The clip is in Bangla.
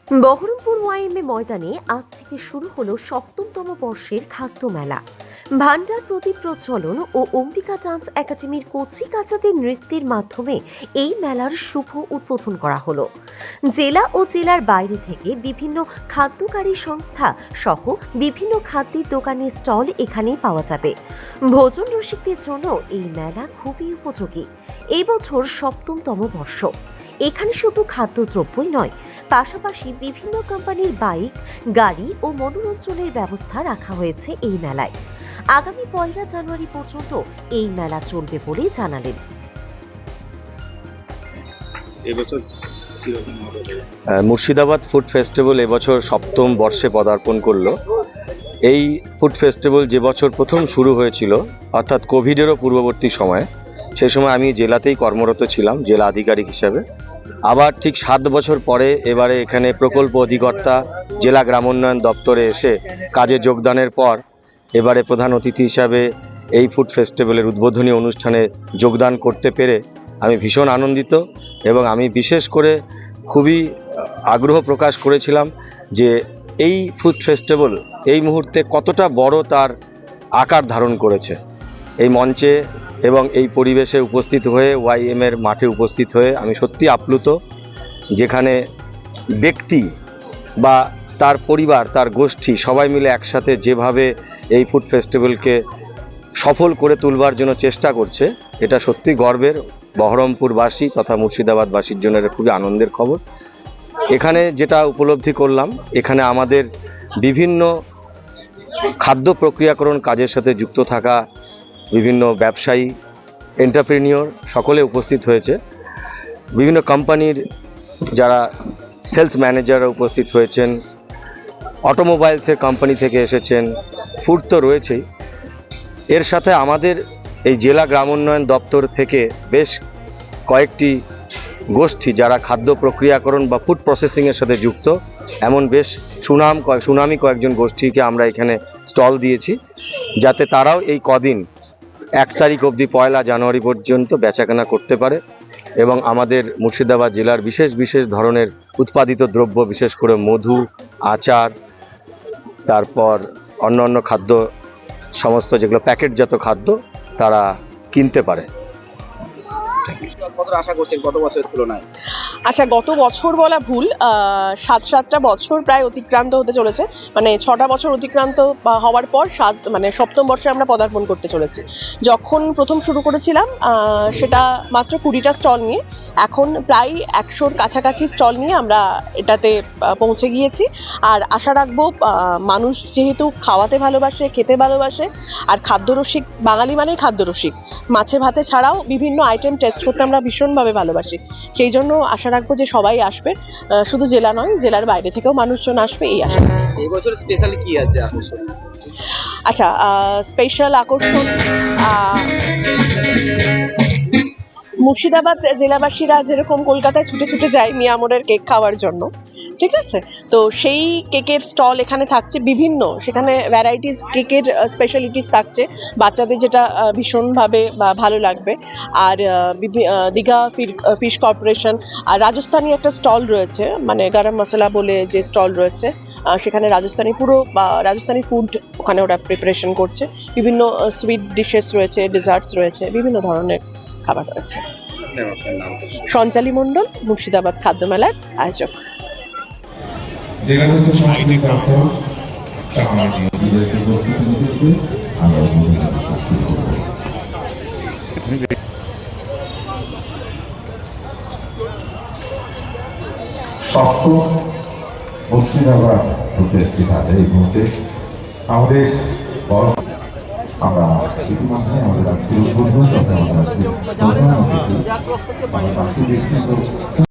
বহরমপুর ওয়াইএমএ ময়দানে আজ থেকে শুরু হলো ৭ম বর্ষের খাদ্য মেলা। ভান্ডার প্রদীপ প্রজ্বলন ও অম্বিকা ডান্স একাডেমির কচি কাচাদের নৃত্যের মাধ্যমে এই মেলার শুভ উদ্বোধন করা হলো। জেলা ও জেলার বাইরে থেকে বিভিন্ন খাদ্যকারী সংস্থা সহ বিভিন্ন খাদ্যের দোকানের স্টল এখানে পাওয়া যাবে। ভোজন রসিকদের জন্য এই মেলা খুবই উপযোগী। এই বছর ৭ম বর্ষ। এখানে শুধু খাদ্যদ্রব্যই নয়, পাশাপাশি বিভিন্ন কোম্পানির বাইক, গাড়ি ও মনোরঞ্জনের ব্যবস্থা রাখা হয়েছে এই মেলায়। আগামী ১ জানুয়ারি পর্যন্ত এই মেলা চলবে বলে জানালেন। মুর্শিদাবাদ ফুড ফেস্টিভ্যাল এবছর ৭ম বর্ষে পদার্পণ করলো। এই ফুড ফেস্টিভ্যাল যে বছর প্রথম শুরু হয়েছিল, অর্থাৎ কোভিডেরও পূর্ববর্তী সময়ে, সেই সময় আমি জেলাতেই কর্মরত ছিলাম জেলা আধিকারিক হিসাবে। আবার ঠিক ৭ বছর পরে এবারে এখানে প্রকল্প অধিকর্তা জেলা গ্রামোন্নয়ন দপ্তরে এসে কাজে যোগদানের পর এবারে প্রধান অতিথি হিসাবে এই ফুড ফেস্টিভ্যালের উদ্বোধনী অনুষ্ঠানে যোগদান করতে পেরে আমি ভীষণ আনন্দিত। এবং আমি বিশেষ করে খুবই আগ্রহ প্রকাশ করেছিলাম যে এই ফুড ফেস্টিভ্যাল এই মুহূর্তে কতটা বড় তার আকার ধারণ করেছে। এই মঞ্চে এবং এই পরিবেশে উপস্থিত হয়ে, ওয়াইএমের মাঠে উপস্থিত হয়ে আমি সত্যি আপ্লুত। যেখানে ব্যক্তি বা তার পরিবার, তার গোষ্ঠী সবাই মিলে একসাথে যেভাবে এই ফুড ফেস্টিভ্যালকে সফল করে তুলবার জন্য চেষ্টা করছে, এটা সত্যি গর্বের। বহরমপুরবাসী তথা মুর্শিদাবাদবাসীর জন্য এটা খুবই আনন্দের খবর। এখানে যেটা উপলব্ধি করলাম, এখানে আমাদের বিভিন্ন খাদ্য প্রক্রিয়াকরণ কাজের সাথে যুক্ত থাকা বিভিন্ন ব্যবসায়ী, এন্টারপ্রেনিয়র সকলে উপস্থিত হয়েছে। বিভিন্ন কোম্পানির যারা সেলস ম্যানেজাররা উপস্থিত হয়েছেন, অটোমোবাইলসের কোম্পানি থেকে এসেছেন, ফুড তো রয়েছেই। এর সাথে আমাদের এই জেলা গ্রামোন্নয়ন দপ্তর থেকে বেশ কয়েকটি গোষ্ঠী যারা খাদ্য প্রক্রিয়াকরণ বা ফুড প্রসেসিংয়ের সাথে যুক্ত, এমন বেশ সুনামি কয়েকজন গোষ্ঠীকে আমরা এখানে স্টল দিয়েছি, যাতে তারাও এই কদিন ১ তারিখ অবধি ১ জানুয়ারি পর্যন্ত বেচাকেনা করতে পারে এবং আমাদের মুর্শিদাবাদ জেলার বিশেষ বিশেষ ধরনের উৎপাদিত দ্রব্য, বিশেষ করে মধু, আচার, তারপর অন্য খাদ্য, সমস্ত যেগুলো প্যাকেটজাত খাদ্য তারা কিনতে পারে। কত আশা করছেন গত বছরের তুলনায়? আচ্ছা, গত বছর বলা ভুল, ৭টা বছর প্রায় অতিক্রান্ত হতে চলেছে। মানে ৬টা বছর অতিক্রান্ত হওয়ার পর ৭ম বর্ষে আমরা পদার্পণ করতে চলেছি। যখন প্রথম শুরু করেছিলাম সেটা মাত্র ২০টা স্টল নিয়ে, এখন প্রায় ১০০-র কাছাকাছি স্টল নিয়ে আমরা এটাতে পৌঁছে গিয়েছি। আর আশা রাখবো, মানুষ যেহেতু খাওয়াতে ভালোবাসে, খেতে ভালোবাসে, আর খাদ্যরসিক, বাঙালি মানেই খাদ্যরসিক, মাছে ভাতে ছাড়াও বিভিন্ন আইটেম টেস্ট করতে আমরা ভীষণভাবে ভালোবাসি। সেই জন্য আশা রাখবো যে সবাই আসবে, শুধু জেলা নয়, জেলার বাইরে থেকেও মানুষজন আসবে, এই আশা। এই বছর স্পেশাল কি আছে আকর্ষণ? আচ্ছা, স্পেশাল আকর্ষণ, মুর্শিদাবাদ জেলাবাসীরা যেরকম কলকাতায় ছুটে ছুটে যায় মিয়ামোরের কেক খাওয়ার জন্য, ঠিক আছে, তো সেই কেকের স্টল এখানে থাকছে বিভিন্ন, সেখানে ভ্যারাইটিস কেকের স্পেশালিটিস থাকছে, বাচ্চাদের যেটা ভীষণভাবে ভালো লাগবে। আর দীঘা ফিশ কর্পোরেশন আর রাজস্থানী একটা স্টল রয়েছে, মানে গরম মশলা বলে যে স্টল রয়েছে, সেখানে রাজস্থানী রাজস্থানী ফুড ওখানে ওরা প্রিপারেশন করছে। বিভিন্ন সুইট ডিশেস রয়েছে, ডেজার্টস রয়েছে, বিভিন্ন ধরনের খাবার রয়েছে। সঞ্চালী মণ্ডল, মুর্শিদাবাদ খাদ্য মেলার আয়োজক। মুর্শিদাবাদ ফেস্টিভ্যালে এই মুহূর্তে আমাদের আমরা ইতিমধ্যে আমাদের আজকের উদ্বোধন তথা আমাদের আজকে